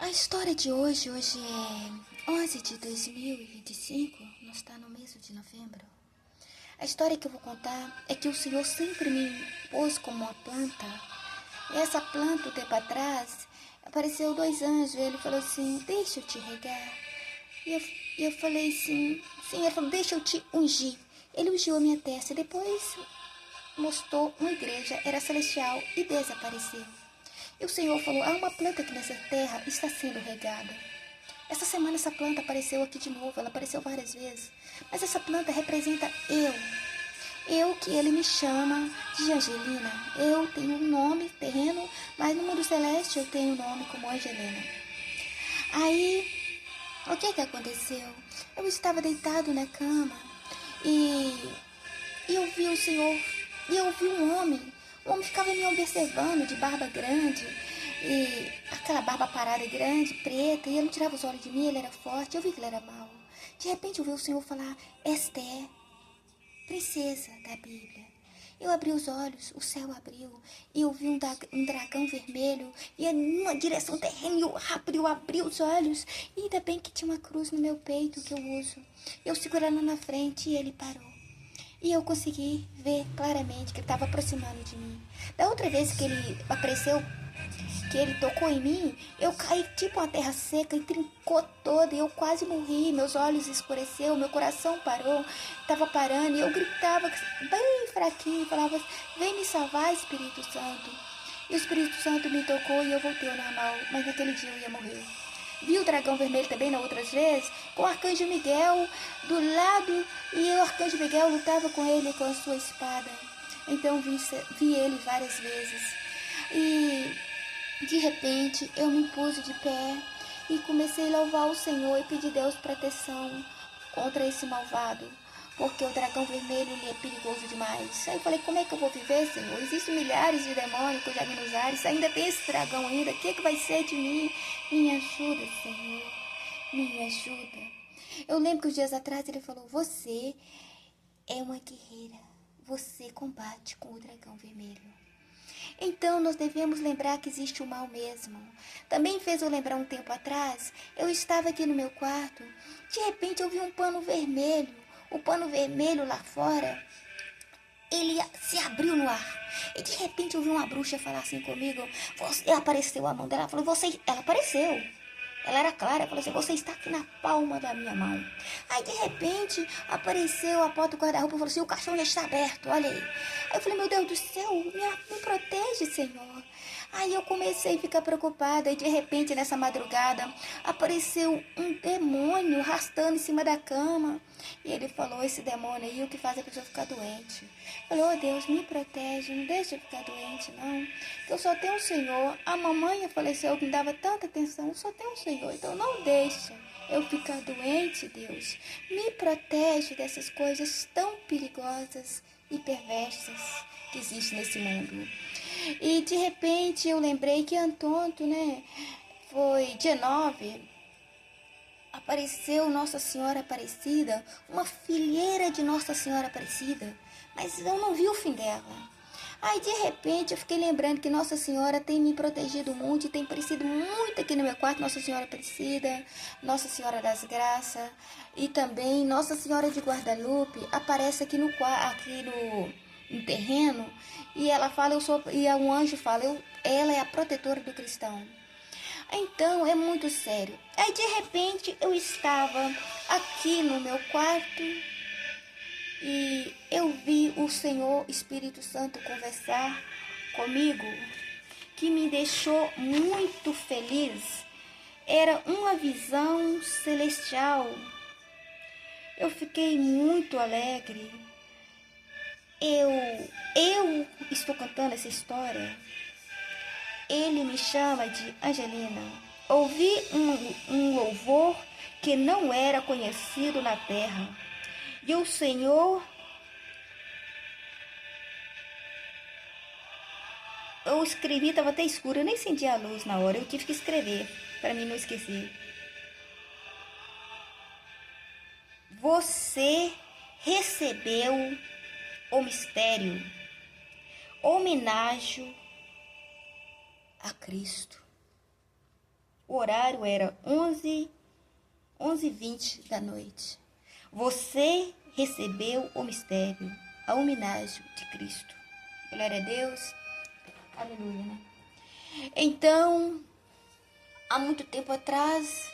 A história de hoje é 11 de 2025, nós está no mês de novembro. A história que eu vou contar é que o Senhor sempre me pôs como uma planta. E essa planta, um tempo atrás, apareceu dois anjos. Ele falou assim, deixa eu te regar. E eu falei assim, sim, ele falou, deixa eu te ungir. Ele ungiu a minha testa e depois mostrou uma igreja, era celestial, e desapareceu. E o Senhor falou, há uma planta que nessa terra está sendo regada. Essa semana essa planta apareceu aqui de novo, ela apareceu várias vezes. Mas essa planta representa eu. Eu que ele me chama de Angelina. Eu tenho um nome terreno, mas no mundo celeste eu tenho um nome como Angelina. Aí, o que aconteceu? Eu estava deitado na cama e eu vi o Senhor, e eu vi um homem. O homem ficava me observando de barba grande, e aquela barba parada grande, preta, e ele não tirava os olhos de mim, ele era forte, eu vi que ele era mau. De repente eu vi o Senhor falar, Esther, princesa da Bíblia. Eu abri os olhos, o céu abriu, e eu vi um dragão vermelho, e numa direção terrena, eu abri os olhos, e ainda bem que tinha uma cruz no meu peito que eu uso. Eu segurando na frente, e ele parou. E eu consegui ver claramente que ele estava aproximando de mim. Da outra vez que ele apareceu, que ele tocou em mim, eu caí tipo uma terra seca e trincou toda. E eu quase morri, meus olhos escureceu, meu coração parou, estava parando. E eu gritava bem fraquinho, falava, vem me salvar, Espírito Santo. E o Espírito Santo me tocou e eu voltei ao normal, mas naquele dia eu ia morrer. Vi o dragão vermelho também na outras vezes, com o arcanjo Miguel do lado, e o arcanjo Miguel lutava com ele com a sua espada. Então vi ele várias vezes. E de repente eu me pus de pé e comecei a louvar o Senhor e pedir a Deus proteção contra esse malvado, porque o dragão vermelho ele é perigoso demais. Aí eu falei, como é que eu vou viver, Senhor? Existem milhares de demônios que eu já vi nos ares, ainda tem esse dragão ainda, o que vai ser de mim? Me ajuda, Senhor, me ajuda. Eu lembro que uns dias atrás ele falou, você é uma guerreira, você combate com o dragão vermelho. Então nós devemos lembrar que existe o mal mesmo. Também fez eu lembrar um tempo atrás, eu estava aqui no meu quarto, de repente eu vi um pano vermelho. O pano vermelho lá fora, ele se abriu no ar. E de repente eu vi uma bruxa falar assim comigo, você apareceu a mão dela, ela falou, ela apareceu. Ela era clara, falou assim, você está aqui na palma da minha mão. Aí de repente apareceu a porta do guarda-roupa e falou assim, o caixão já está aberto, olha aí. Aí eu falei, meu Deus do céu, me protege, Senhor. Aí eu comecei a ficar preocupada e de repente nessa madrugada apareceu um demônio arrastando em cima da cama. E ele falou, esse demônio aí o que faz a pessoa ficar doente. Eu falei, oh Deus, me protege, não deixa eu ficar doente não. Que eu só tenho o Senhor. A mamãe faleceu, que me dava tanta atenção, eu só tenho o Senhor. Então não deixa eu ficar doente, Deus. Me protege dessas coisas tão perigosas e perversas que existem nesse mundo. E de repente eu lembrei que Antonto, né, foi dia 9, apareceu Nossa Senhora Aparecida, uma filheira de Nossa Senhora Aparecida, mas eu não vi o fim dela. Aí de repente eu fiquei lembrando que Nossa Senhora tem me protegido muito e tem aparecido muito aqui no meu quarto, Nossa Senhora Aparecida, Nossa Senhora das Graças e também Nossa Senhora de Guadalupe aparece aqui no terreno, e ela fala, e um anjo fala, ela é a protetora do cristão. Então é muito sério. Aí de repente eu estava aqui no meu quarto e eu vi o Senhor Espírito Santo conversar comigo, que me deixou muito feliz. Era uma visão celestial. Eu fiquei muito alegre. Eu estou contando essa história. Ele me chama de Angelina. Ouvi um louvor que não era conhecido na terra. E o Senhor, eu escrevi, estava até escuro, eu nem senti a luz na hora. Eu tive que escrever para mim não esquecer. Você recebeu o mistério, homenagem a Cristo. O horário era 11h20 da noite. Você recebeu o mistério, a homenagem de Cristo. Glória a Deus. Aleluia, né? Então, há muito tempo atrás,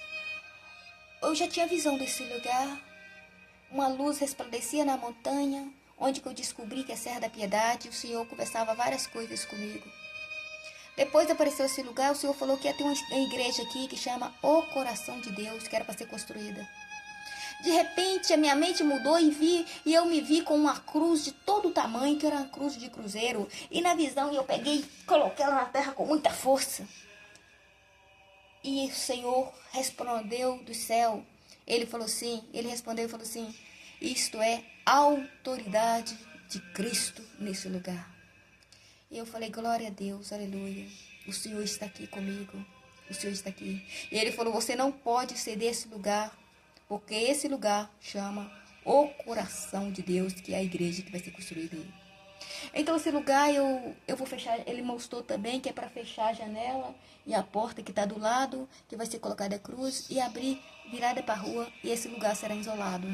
eu já tinha visão desse lugar. Uma luz resplandecia na montanha, onde que eu descobri que é a Serra da Piedade. O Senhor conversava várias coisas comigo. Depois apareceu esse lugar, o Senhor falou que ia ter uma igreja aqui que chama O Coração de Deus, que era para ser construída. De repente, a minha mente mudou e eu me vi com uma cruz de todo tamanho, que era uma cruz de cruzeiro. E na visão eu peguei e coloquei ela na terra com muita força. E o Senhor respondeu do céu. Ele respondeu e falou assim: isto é autoridade de Cristo nesse lugar. E eu falei: glória a Deus, aleluia. O Senhor está aqui comigo. O Senhor está aqui. E ele falou: você não pode ceder esse lugar, porque esse lugar chama o coração de Deus, que é a igreja que vai ser construída aí. Então esse lugar eu vou fechar. Ele mostrou também que é para fechar a janela e a porta que está do lado, que vai ser colocada a cruz, e abrir virada para a rua, e esse lugar será isolado.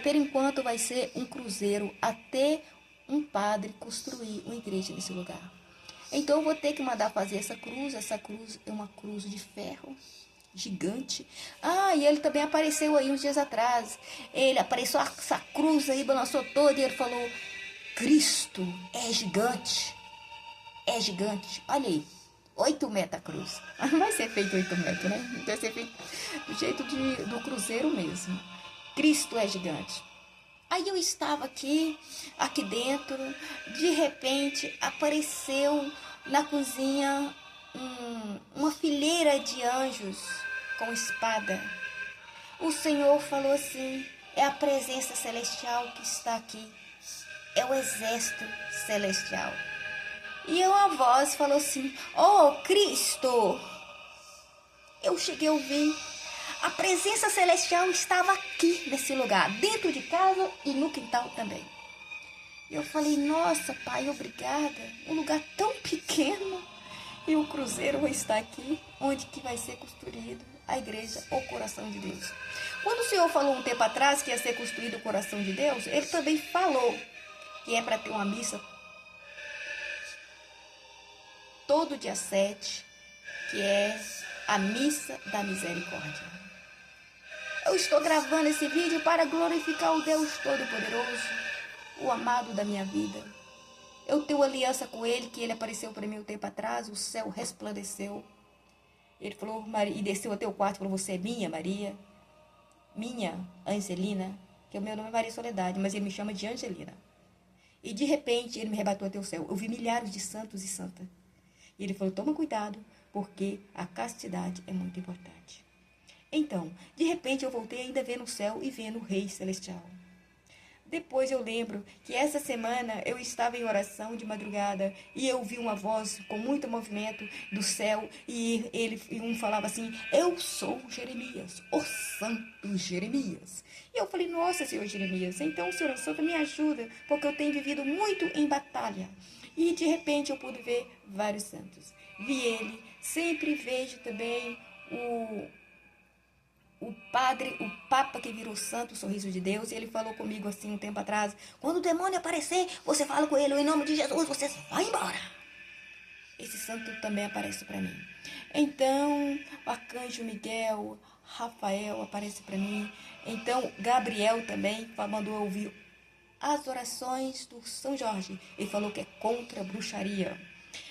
Por enquanto vai ser um cruzeiro até um padre construir uma igreja nesse lugar. Então eu vou ter que mandar fazer essa cruz. Essa cruz é uma cruz de ferro gigante. E ele também apareceu aí uns dias atrás. Ele apareceu, essa cruz aí balançou toda, e ele falou: Cristo é gigante. É gigante. Olha aí, 8 metros a cruz. Mas não vai ser feito 8 metros, né? Vai ser feito do jeito do cruzeiro mesmo. Cristo é gigante. Aí eu estava aqui dentro, de repente apareceu na cozinha uma fileira de anjos com espada. O Senhor falou assim: é a presença celestial que está aqui, é o exército celestial. E uma voz falou assim: oh Cristo! Eu cheguei a ouvir. A presença celestial estava aqui nesse lugar, dentro de casa e no quintal também. Eu falei: nossa, Pai, obrigada. Um lugar tão pequeno, e o cruzeiro vai estar aqui, onde que vai ser construído a igreja, o coração de Deus. Quando o Senhor falou um tempo atrás que ia ser construído o coração de Deus, ele também falou que é para ter uma missa todo dia 7, que é a missa da misericórdia. Eu estou gravando esse vídeo para glorificar o Deus Todo-Poderoso, o amado da minha vida. Eu tenho aliança com Ele, que Ele apareceu para mim um tempo atrás, o céu resplandeceu. Ele falou, Maria, e desceu até o quarto e falou: você é minha, Maria, minha Angelina, que o meu nome é Maria Soledade, mas Ele me chama de Angelina. E de repente Ele me arrebatou até o céu. Eu vi milhares de santos e santas. E Ele falou: toma cuidado, porque a castidade é muito importante. Então, de repente eu voltei ainda vendo o céu e vendo o Rei Celestial. Depois eu lembro que essa semana eu estava em oração de madrugada e eu vi uma voz com muito movimento do céu, e um falava assim: eu sou Jeremias, o santo Jeremias. E eu falei: nossa, Senhor Jeremias, então, Senhor Santo, me ajuda, porque eu tenho vivido muito em batalha. E de repente eu pude ver vários santos. Vi ele, sempre vejo também o Papa que virou santo, o sorriso de Deus. E ele falou comigo assim um tempo atrás: quando o demônio aparecer, você fala com ele: em nome de Jesus, você vai embora. Esse santo também aparece para mim. Então, o arcanjo Miguel, Rafael aparece para mim. Então, Gabriel também mandou eu ouvir as orações do São Jorge. Ele falou que é contra a bruxaria.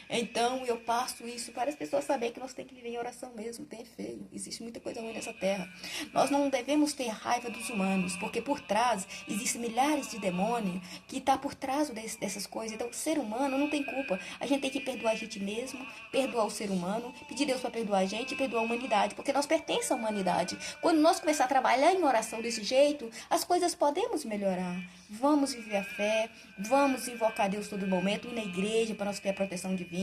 Então eu passo isso para as pessoas saberem que nós temos que viver em oração mesmo. Tem feio, existe muita coisa ruim nessa terra. Nós não devemos ter raiva dos humanos, porque por trás existem milhares de demônios que estão por trás dessas coisas. Então o ser humano não tem culpa. A gente tem que perdoar a gente mesmo, perdoar o ser humano, pedir Deus para perdoar a gente e perdoar a humanidade, porque nós pertencemos à humanidade. Quando nós começar a trabalhar em oração desse jeito, as coisas podemos melhorar. Vamos viver a fé, vamos invocar Deus todo momento, ir na igreja para nós ter a proteção divina,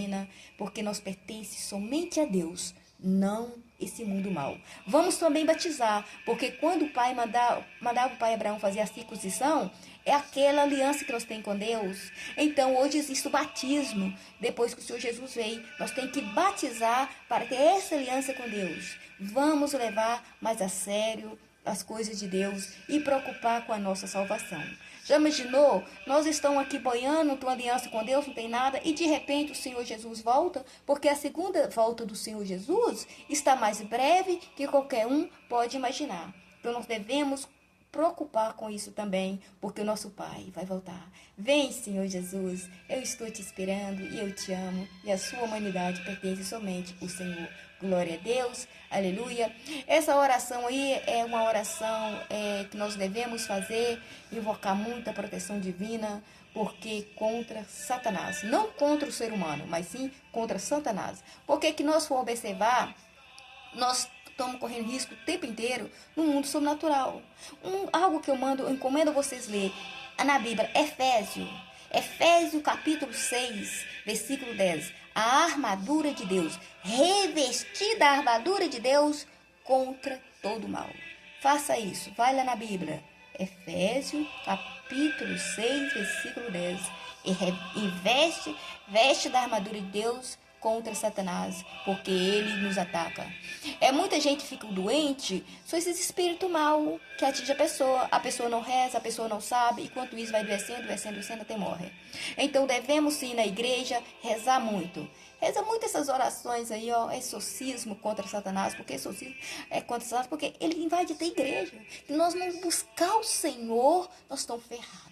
porque nós pertencemos somente a Deus, não esse mundo mau. Vamos também batizar, porque quando o pai mandava o pai Abraão fazer a circuncisão, é aquela aliança que nós temos com Deus. Então, hoje existe o batismo. Depois que o Senhor Jesus veio, nós temos que batizar para ter essa aliança com Deus. Vamos levar mais a sério as coisas de Deus e preocupar com a nossa salvação. Já imaginou? Nós estamos aqui boiando, tua aliança com Deus, não tem nada, e de repente o Senhor Jesus volta, porque a segunda volta do Senhor Jesus está mais breve que qualquer um pode imaginar. Então nós devemos preocupar com isso também, porque o nosso Pai vai voltar. Vem, Senhor Jesus, eu estou te esperando e eu te amo, e a sua humanidade pertence somente ao Senhor. Glória a Deus, aleluia. Essa oração aí é uma oração que nós devemos fazer, invocar muita proteção divina, porque contra Satanás, não contra o ser humano, mas sim contra Satanás. Porque que nós for observar, nós estamos correndo risco o tempo inteiro no mundo sobrenatural. Algo que eu encomendo vocês ler na Bíblia, Efésios capítulo 6, versículo 10. A armadura de Deus, revestida a armadura de Deus contra todo mal. Faça isso, vai lá na Bíblia. Efésios capítulo 6, versículo 10. E veste da armadura de Deus contra Satanás, porque ele nos ataca. Muita gente fica doente, só esse espírito mal que atinge a pessoa não reza, a pessoa não sabe, enquanto isso vai doecendo até morrer. Então devemos sim na igreja rezar muito. Reza muito essas orações aí, exorcismo contra Satanás, porque exorcismo é contra Satanás, porque ele invade a igreja. Se nós não buscar o Senhor, nós estamos ferrados.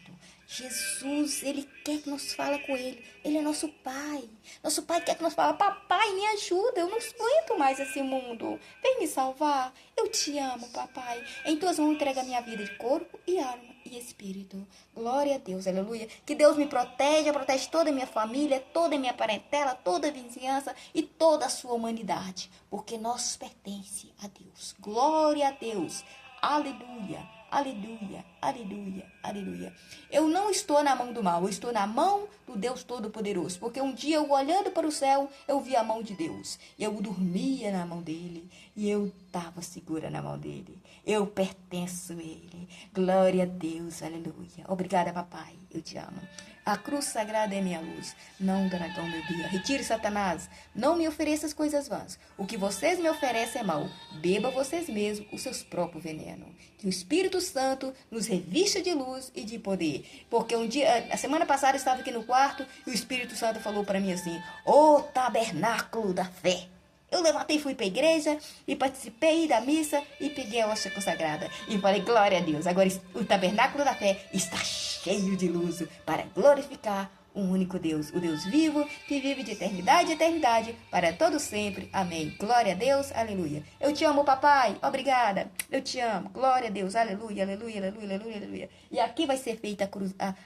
Jesus, ele quer que nós fale com ele. Ele é nosso pai. Nosso pai quer que nós fale: papai, me ajuda, eu não aguento mais esse mundo. Vem me salvar. Eu te amo, papai. Então eu vou entregar minha vida de corpo e alma e espírito. Glória a Deus, aleluia. Que Deus me protege toda a minha família, toda a minha parentela, toda a vizinhança e toda a sua humanidade. Porque nós pertence a Deus. Glória a Deus. Aleluia. Aleluia, aleluia, aleluia. Eu não estou na mão do mal, eu estou na mão do Deus Todo-Poderoso. Porque um dia eu olhando para o céu, eu vi a mão de Deus. Eu dormia na mão dele e eu estava segura na mão dele. Eu pertenço a ele. Glória a Deus, aleluia. Obrigada, papai, eu te amo. A cruz sagrada é minha luz, não o dragão meu guia. Retire, Satanás, não me ofereça as coisas vãs. O que vocês me oferecem é mal. Beba vocês mesmos os seus próprios venenos. Que o Espírito Santo nos revista de luz e de poder. Porque um dia, a semana passada eu estava aqui no quarto e o Espírito Santo falou para mim assim: ô tabernáculo da fé. Eu levantei e fui para a igreja e participei da missa e peguei a hóstia consagrada. E falei: glória a Deus, agora o tabernáculo da fé está cheio de luz para glorificar o único Deus, o Deus vivo, que vive de eternidade em eternidade, para todo sempre. Amém. Glória a Deus, aleluia. Eu te amo, papai, obrigada. Eu te amo, glória a Deus, aleluia, aleluia, aleluia, aleluia, aleluia. E aqui vai ser feita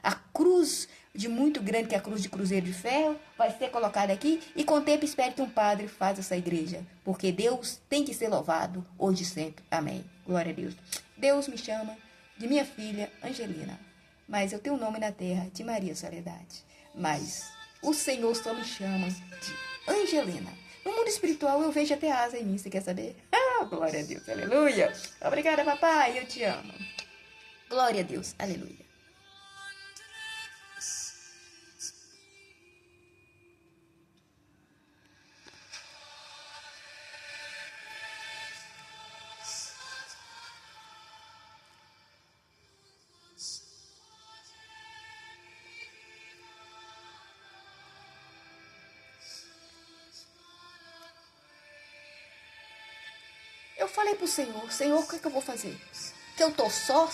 a cruz de muito grande, que é a cruz de cruzeiro de ferro, vai ser colocada aqui, e com o tempo espero que um padre faça essa igreja, porque Deus tem que ser louvado, hoje e sempre. Amém. Glória a Deus. Deus me chama de minha filha Angelina, mas eu tenho um nome na terra de Maria Soledade. Mas o Senhor só me chama de Angelina. No mundo espiritual eu vejo até asa em mim, você quer saber? Ah, glória a Deus, aleluia. Obrigada, papai, eu te amo. Glória a Deus, aleluia. Eu falei pro Senhor: Senhor, o que é que eu vou fazer? Que eu tô só,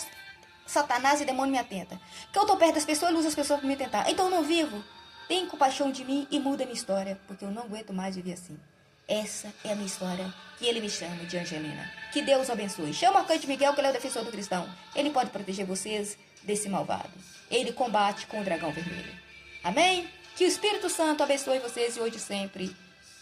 Satanás e demônio me atenta. Que eu tô perto das pessoas e uso as pessoas para me tentar. Então eu não vivo. Tem compaixão de mim e muda a minha história, porque eu não aguento mais viver assim. Essa é a minha história, que ele me chama de Angelina. Que Deus abençoe. Chama o Arcanjo Miguel, que ele é o defensor do cristão. Ele pode proteger vocês desse malvado. Ele combate com o dragão vermelho. Amém? Que o Espírito Santo abençoe vocês hoje e sempre.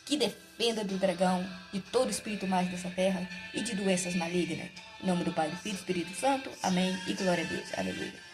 Que defenda do dragão, de todo espírito mais dessa terra e de doenças malignas. Em nome do Pai, do Filho e do Espírito Santo. Amém. E glória a Deus. Aleluia.